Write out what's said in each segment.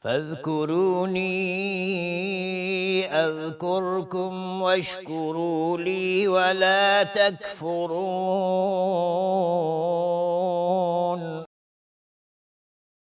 فاذكروني اذكركم واشکروا لی ولا تکفرون.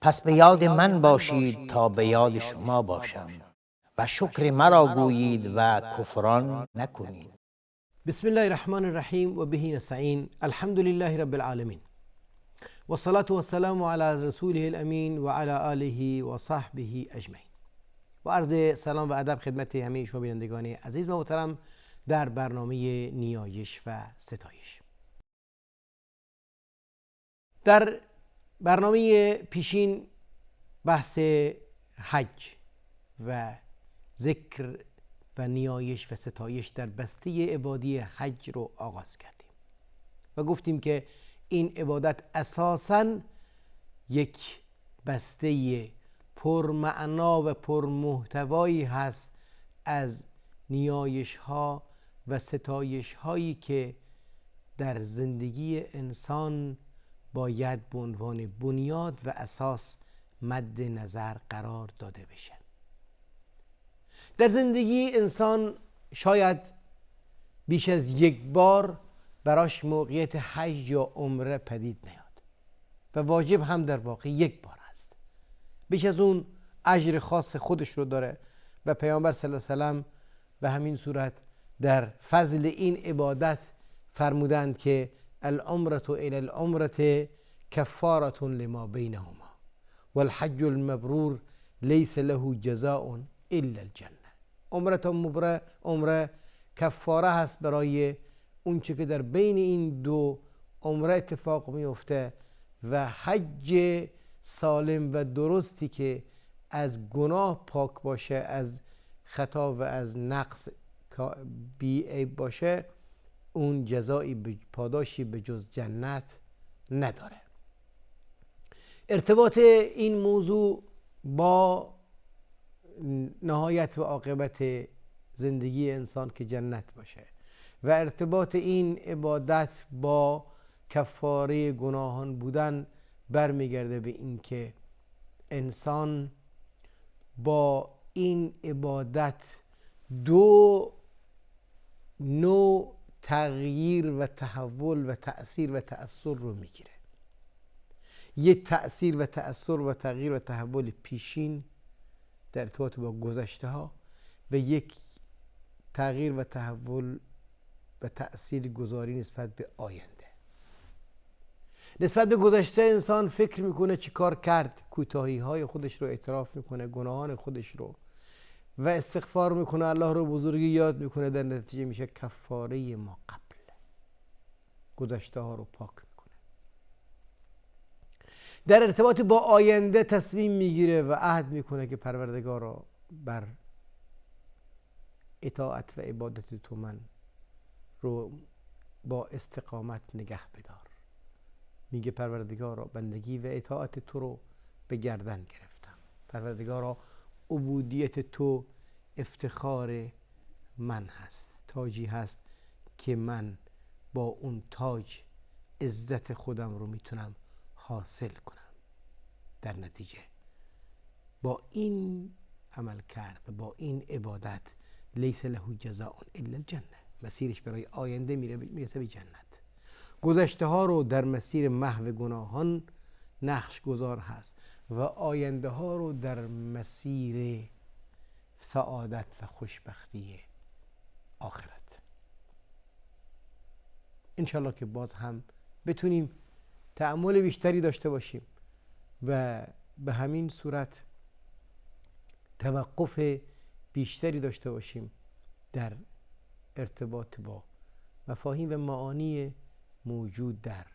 پس به یاد من باشید تا به یاد شما باشم و شکر مرا گویید و کفران نکنید. بسم الله الرحمن الرحیم و به نستعین. الحمد لله رب العالمین و صلاة و السلام علی رسوله الامین و علی آله و صحبه اجمعین. و عرض سلام و ادب خدمت همه شما بینندگان عزیز و محترم در برنامه نیایش و ستایش. در برنامه پیشین بحث حج و ذکر و نیایش و ستایش در بسته عبادی حج رو آغاز کردیم و گفتیم که این عبادت اساساً یک بسته پرمعنا و پرمحتوایی هست از نیایش ها و ستایش هایی که در زندگی انسان باید به عنوان بنیاد و اساس مد نظر قرار داده بشه. در زندگی انسان شاید بیش از یک بار براش موقعیت حج یا عمره پدید نیاد و واجب هم در واقع یک بار است. بیش از اون اجر خاص خودش رو داره و پیامبر صلی الله علیه و سلم به همین صورت در فضل این عبادت فرمودند که العمرة الی العمرة کفارة لما بینهما و الحج المبرور لیس له جزاء الا الجنه. عمره تا عمره کفاره هست برای اون چه که در بین این دو عمره اتفاق میفته و حج سالم و درستی که از گناه پاک باشه، از خطا و از نقص بی‌عیب باشه، اون جزایی پاداشی به جز جنت نداره. ارتباط این موضوع با نهایت و عاقبت زندگی انسان که جنت باشه و ارتباط این عبادت با کفاره گناهان بودن برمیگرده به این که انسان با این عبادت دو نوع تغییر و تحول و تأثیر و تأثر رو میگیره. یک تأثیر و تأثر و تغییر و تحول پیشین در ارتباط با گذشته ها و یک تغییر و تحول و تأثیر گذاری نسبت به آینده. نسبت به گذشته انسان فکر میکنه چی کار کرد، کوتاهی های خودش رو اعتراف میکنه، گناهان خودش رو و استغفار میکنه، الله رو بزرگی یاد میکنه، در نتیجه میشه کفاره ما قبل، گذشته ها رو پاک میکنه. در ارتباط با آینده تصمیم میگیره و عهد میکنه که پروردگار را بر اطاعت و عبادت تو من رو با استقامت نگه بدار. میگه پروردگارا بندگی و اطاعت تو رو به گردن گرفتم، پروردگارا عبودیت تو افتخار من هست، تاجی هست که من با اون تاج عزت خودم رو میتونم حاصل کنم. در نتیجه با این عمل کرد، با این عبادت لیس له جزاء الا الجنه، مسیرش برای آینده میرسه به جنت. گذشته ها رو در مسیر محو گناهان نقش گذار هست و آینده ها رو در مسیر سعادت و خوشبختی آخرت. انشالله که باز هم بتونیم تأمل بیشتری داشته باشیم و به همین صورت توقف بیشتری داشته باشیم در ارتباط با مفاهیم و معانی موجود در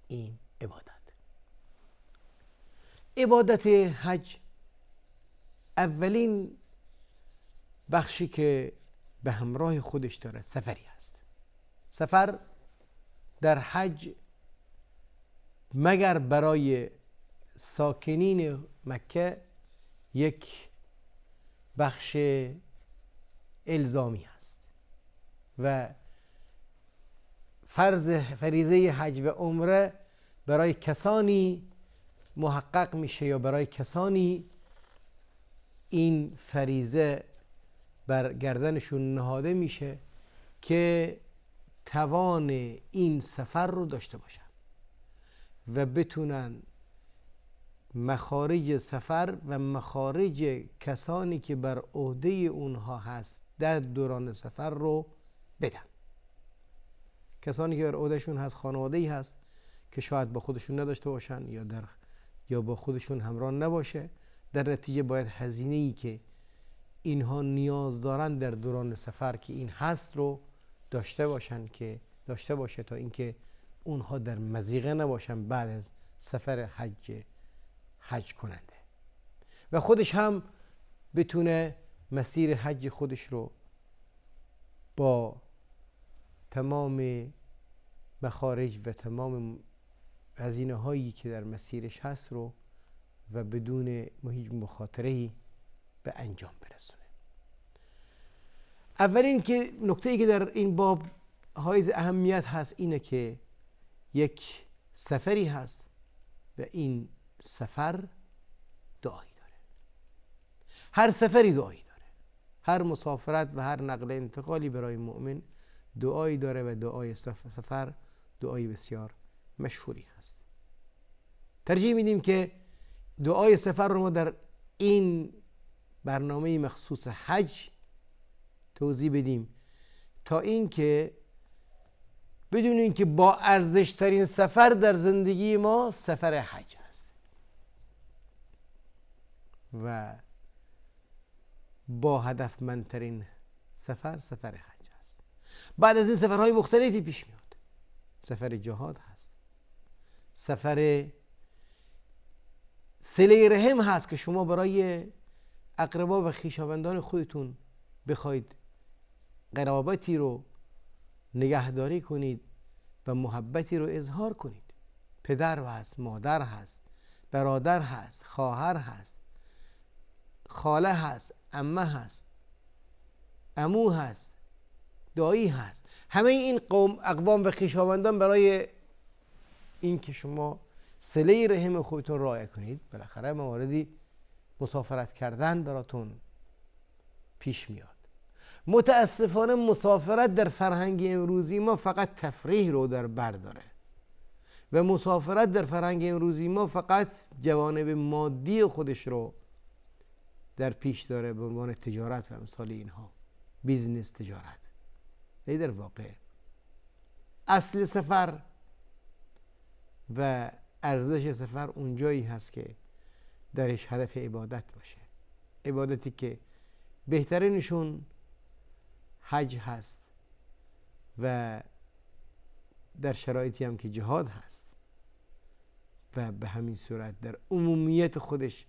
این عبادت. عبادت حج اولین بخشی که به همراه خودش داره سفری است. سفر در حج مگر برای ساکنین مکه یک بخش الزامی است و فریضه حج و عمره برای کسانی محقق میشه یا برای کسانی این فریضه بر گردنشون نهاده میشه که توان این سفر رو داشته باشن و بتونن مخارج سفر و مخارج کسانی که بر عهده اونها هست در دوران سفر رو بدن. کسانی که بر عهدهشون هست خانواده‌ای هست که شاید با خودشون نداشته باشن یا با خودشون همراه نباشه، در نتیجه باید هزینه‌ای که اینها نیاز دارن در دوران سفر که این هست رو داشته باشه تا اینکه اونها در مضیقه نباشن بعد از سفر حج کننده و خودش هم بتونه مسیر حج خودش رو با تمام مخارج و تمام هزینه هایی که در مسیرش هست رو و بدون هیچ مخاطره‌ای به انجام برسونه. اولین که نکته‌ای که در این باب حائز اهمیت هست اینه که یک سفری هست و این سفر دعایی داره. هر سفری دعایی داره. هر مسافرت و هر نقل انتقالی برای مؤمن دعایی داره و دعای سفر دعای بسیار مشهوری هست. ترجیح میدیم که دعای سفر رو ما در این برنامه مخصوص حج توضیح بدیم تا اینکه بدونیم که با ارزش ترین سفر در زندگی ما سفر حج است و با هدفمندترین سفر حج است. بعد از این سفرهای مختلفی پیش میاد. سفر جهاد هست، سفر صله رحم هست که شما برای اقربا و خویشاوندان خودتون بخواید قرابتی رو نگهداری کنید و محبتی رو اظهار کنید. پدر هست، مادر هست، برادر هست، خواهر هست، خاله هست، عمه هست، عمو هست، دایی هست. همه این اقوام و خویشاوندان برای این که شما صله رحم خودتون رعایت کنید بالاخره مواردی مسافرت کردن براتون پیش میاد. متاسفانه مسافرت در فرهنگ امروزی ما فقط تفریح رو در بر داره و مسافرت در فرهنگ امروزی ما فقط جوانب مادی خودش رو در پیش داره به عنوان تجارت و امثال اینها، بیزنس، تجارت. در واقع اصل سفر و ارزش سفر اونجایی هست که درش هدف عبادت باشه، عبادتی که بهترینشون حج هست و در شرایطی هم که جهاد هست و به همین صورت در عمومیت خودش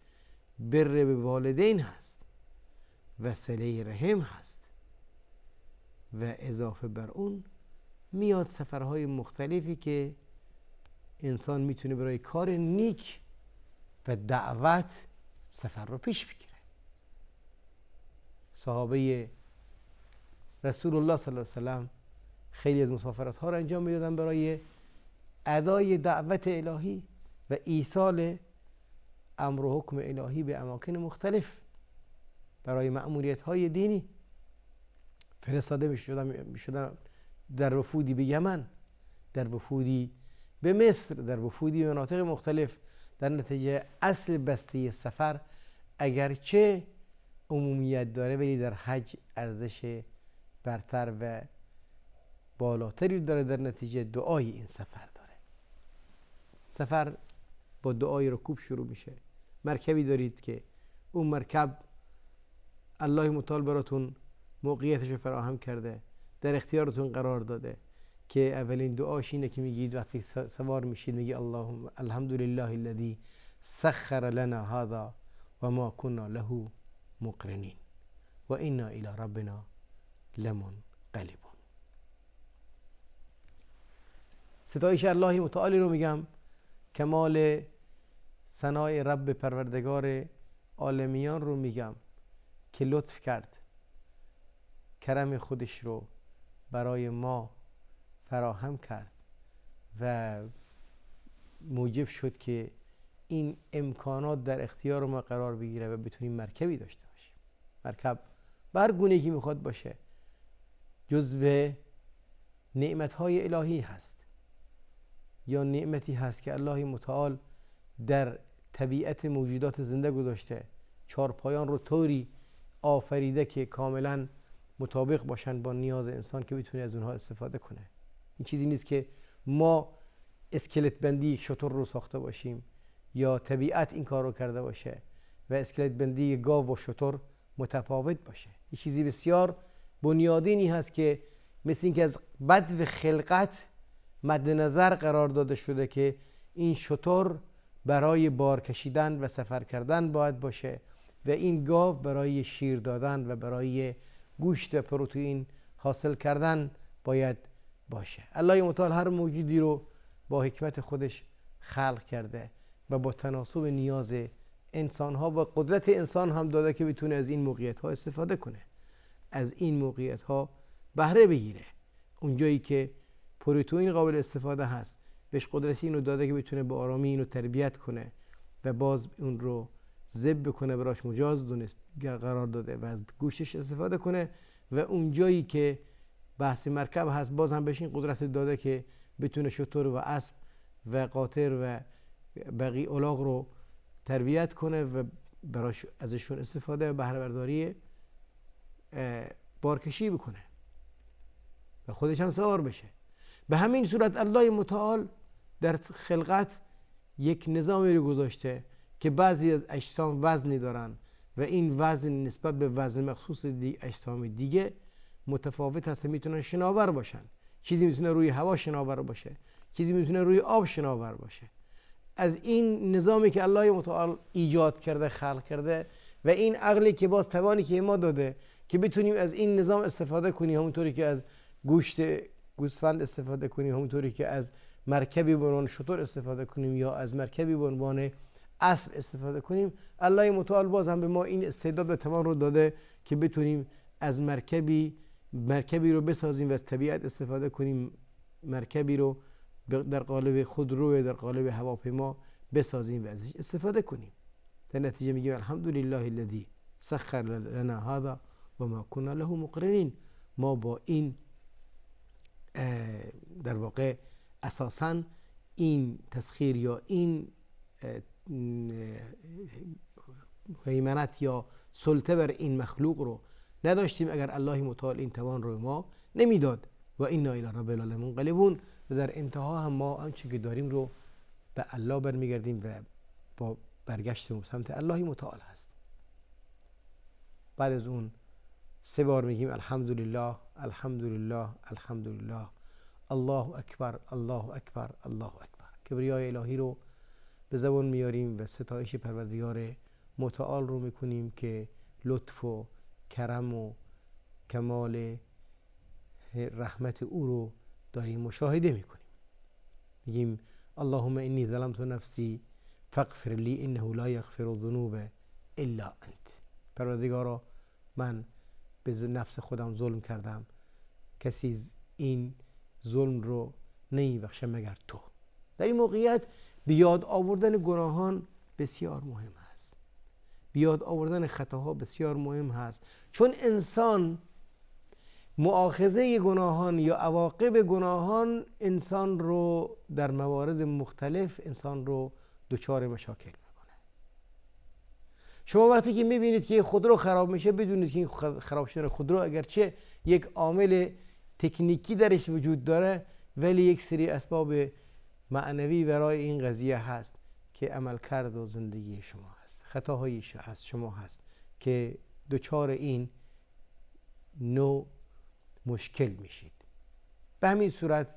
بر به والدین هست و صله رحم هست و اضافه بر اون میاد سفرهای مختلفی که انسان میتونه برای کار نیک و دعوت سفر رو پیش بگیره. صحابه رسول الله صلی الله علیه و سلم خیلی از مسافرت ها رو انجام میدادن برای ادای دعوت الهی و ایصال امر و حکم الهی به اماکن مختلف. برای مأموریت های دینی فرستاده میشدن در وفودی به یمن، در وفودی به مصر، در وفودی به مناطق مختلف. در نتیجه اصل بسته سفر اگرچه عمومیت داره ولی در حج ارزش برتر و بالاتری داره. در نتیجه دعای این سفر داره. سفر با دعای رکوب شروع میشه. مرکبی دارید که اون مرکب الله متعال براتون موقعیتش رو فراهم کرده، در اختیارتون قرار داده که اولین دعاش اینه که میگید وقتی سوار میشید میگی اللهم الحمدلله الذی سخر لنا هذا و ما كنا له مقرنین و انا الی ربنا لمنقلبون. ستایش الله متعال رو میگم، کمال ثنای رب پروردگار عالمیان رو میگم که لطف کرد، کرم خودش رو برای ما فراهم کرد و موجب شد که این امکانات در اختیار ما قرار بگیره و بتونیم مرکبی داشته باشیم. مرکب بر گونه‌ای که میخواد باشه جزو نعمت‌های الهی هست، یا نعمتی هست که الله متعال در طبیعت موجودات زنده گذاشته. چارپایان رو طوری آفریده که کاملا مطابق باشن با نیاز انسان که بتونه از اونها استفاده کنه. این چیزی نیست که ما اسکلت بندی شتر رو ساخته باشیم یا طبیعت این کار رو کرده باشه و اسکلت بندی گاو و شتر متفاوت باشه. این چیزی بسیار بنیادینی هست که مثل این که از بدو خلقت مد نظر قرار داده شده که این شتر برای بار کشیدن و سفر کردن باید باشه و این گاو برای شیر دادن و برای گوشت و پروتئین حاصل کردن باید باشه. الله متعال هر موجودی رو با حکمت خودش خلق کرده و با تناسب نیاز انسان ها و قدرت انسان هم داده که بتونه از این موقعیت ها استفاده کنه، از این موقعیت ها بهره بگیره. اونجایی که پروتئین قابل استفاده هست بهش قدرت اینو داده که بتونه به آرامی اینو تربیت کنه و باز اون رو ذبح کنه، براش مجاز دونست قرار داده و از گوشتش استفاده کنه. و اونجایی که بحث مرکب هست باز هم بهش این قدرت داده که بتونه شتر و اسب و قاطر و بقیه الاغ رو تربیت کنه و براش ازشون استفاده و بهره برداری بارکشی بکنه و خودش هم سوار بشه. به همین صورت الله متعال در خلقت یک نظامی رو گذاشته که بعضی از اجسام وزنی دارن و این وزن نسبت به وزن مخصوص اجسام دیگه متفاوت هست. میتونن شناور باشن، چیزی میتونه روی هوا شناور باشه، چیزی میتونه روی آب شناور باشه. از این نظامی که الله متعال ایجاد کرده، خلق کرده و این عقلی که باز توانی که ما داده که بتونیم از این نظام استفاده کنیم، همونطوری که از گوشت گوسفند استفاده کنیم، همونطوری که از مرکبی به عنوان شتر استفاده کنیم یا از مرکبی به عنوان اسب استفاده کنیم. الله متعال باز هم به ما این استعداد و توان رو داده که بتونیم از مرکبی رو بسازیم و از طبیعت استفاده کنیم، مرکبی رو در قالب خودرو در قالب هواپیما بسازیم و ازش استفاده کنیم. در نتیجه میگیم الحمدلله الذی سخر لنا هذا و ما كنا له مقرنین. ما با این در واقع اساساً این تسخیر یا این هیمنت یا سلطه بر این مخلوق رو نداشتیم اگر الله متعال این توان رو ما نمیداد. و انا الی رب العالمین منقلبون. و در انتها هم ما آنچه که داریم رو به الله برمیگردیم و با برگشت سمت الله متعال هست. بعد از اون 3 بار میگیم الحمدلله الحمدلله الحمدلله، الله اکبر الله اکبر الله اکبر. کبریای الهی رو به زبان میاریم و ستایش پروردگار متعال رو میکنیم که لطف و کرم و کمال رحمت او رو داریم مشاهده میکنیم. میگیم اللهم انی ظلمت نفسی فاغفر لی انه لا یغفر الذنوب الا انت. پروردگارا من به نفس خودم ظلم کردم، کسی این ظلم رو نمیبخشه مگر تو. در این موقعیت بیاد آوردن گناهان بسیار مهم هست، بیاد آوردن خطاها بسیار مهم هست، چون انسان مؤاخذه گناهان یا عواقب گناهان انسان رو در موارد مختلف انسان رو دچار مشاکل میکنه. شما وقتی که میبینید که خودرو خراب میشه بدونید که این خراب شدن خودرو اگرچه یک عامل تکنیکی درش وجود داره ولی یک سری اسباب معنوی برای این قضیه هست که عمل کرد و زندگی شما هست، خطاهای از شما هست که دچار این نوع مشکل میشید. به همین صورت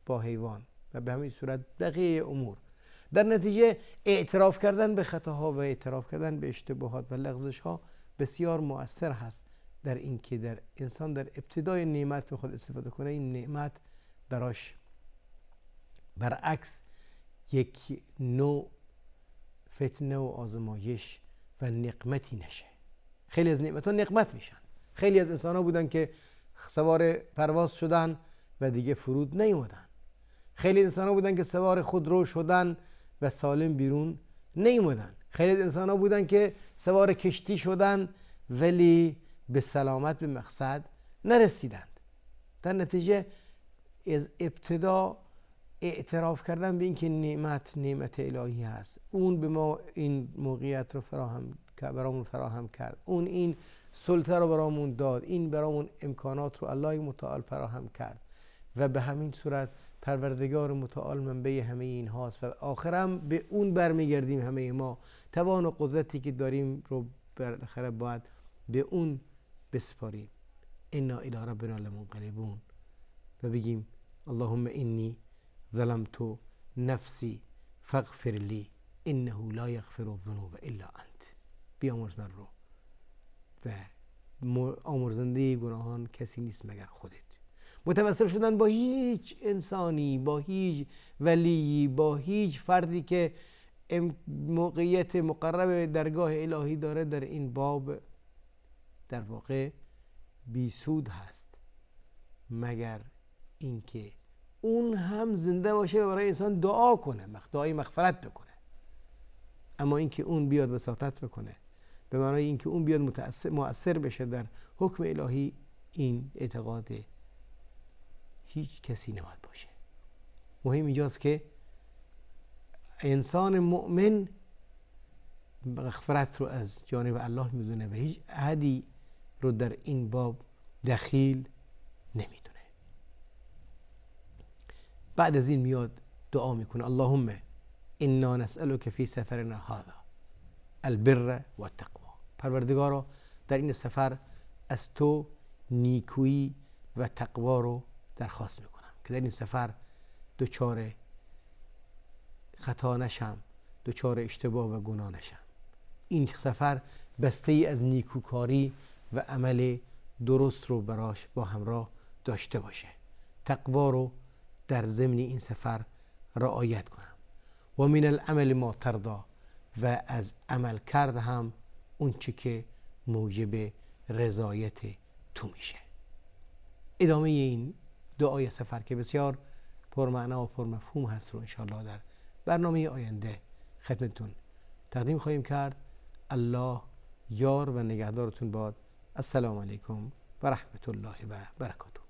با حیوان و به همین صورت بقیه امور. در نتیجه اعتراف کردن به خطاها و اعتراف کردن به اشتباهات و لغزش ها بسیار مؤثر هست در این که در انسان در ابتدای نعمت به خود استفاده کنه، این نعمت براش برعکس یک نوع فتنه و آزمایش و نقمتی نشه. خیلی از نعمت ها نقمت میشن. خیلی از انسان ها بودن که سوار پرواز شدن و دیگه فرود نیومدن. خیلی انسان ها بودن که سوار خودرو شدن و سالم بیرون نیومدن. خیلی از انسان ها بودن که سوار کشتی شدن ولی به سلامت به مقصد نرسیدند. در نتیجه از ابتدا اعتراف کردن به اینکه نعمت الهی هست، اون به ما این موقعیت رو برامون فراهم کرد، اون این سلطه رو برامون داد، این برامون امکانات رو الله متعال فراهم کرد و به همین صورت پروردگار متعال منبع همه این هاست و آخرم به اون برمیگردیم. همه ما توان و قدرتی که داریم رو بالاخره باید به اون بسپاریم. انا الی ربنا لمنقلبون و بگیم اللهم انی ظلمت نفسی فاغفر لی انه لا یغفر الذنوب الا انت. بیامرز من رو و آمرزنده گناهان کسی نیست مگر خودت. متوسل شدن با هیچ انسانی، با هیچ ولی، با هیچ فردی که موقعیت مقرب درگاه الهی داره در این باب در واقع بیسود هست، مگر اینکه اون هم زنده باشه و برای انسان دعا کنه، دعای مغفرت بکنه. اما اینکه اون بیاد وساطت بکنه به معنای اینکه اون بیاد مؤثر بشه در حکم الهی، این اعتقاد هیچ کسی نباید باشه. مهم اینجاست که انسان مؤمن مغفرت رو از جانب الله میدونه و هیچ احدی رو در این باب دخیل نمیدونه. بعد از این میاد دعا میکنه اللهم انا نسألك فی سفرنا هذا البر و التقوی. پروردگارا در این سفر از تو نیکویی و تقوا رو درخواست میکنم که در این سفر دچار خطا نشم، دچار اشتباه و گناه نشم. این سفر بسته ای از نیکوکاری و عمل درست رو براش با همراه داشته باشه. تقوا رو در ضمن این سفر رعایت کنم. و من العمل ما ترضا، و از عمل کرد هم اون چی که موجب رضایت تو میشه. ادامه این دعای سفر که بسیار پرمعنا و پرمفهوم هست رو انشاءالله در برنامه آینده خدمتتون تقدیم خواهیم کرد. الله یار و نگهدارتون باد. السلام علیکم و رحمت الله و برکاته.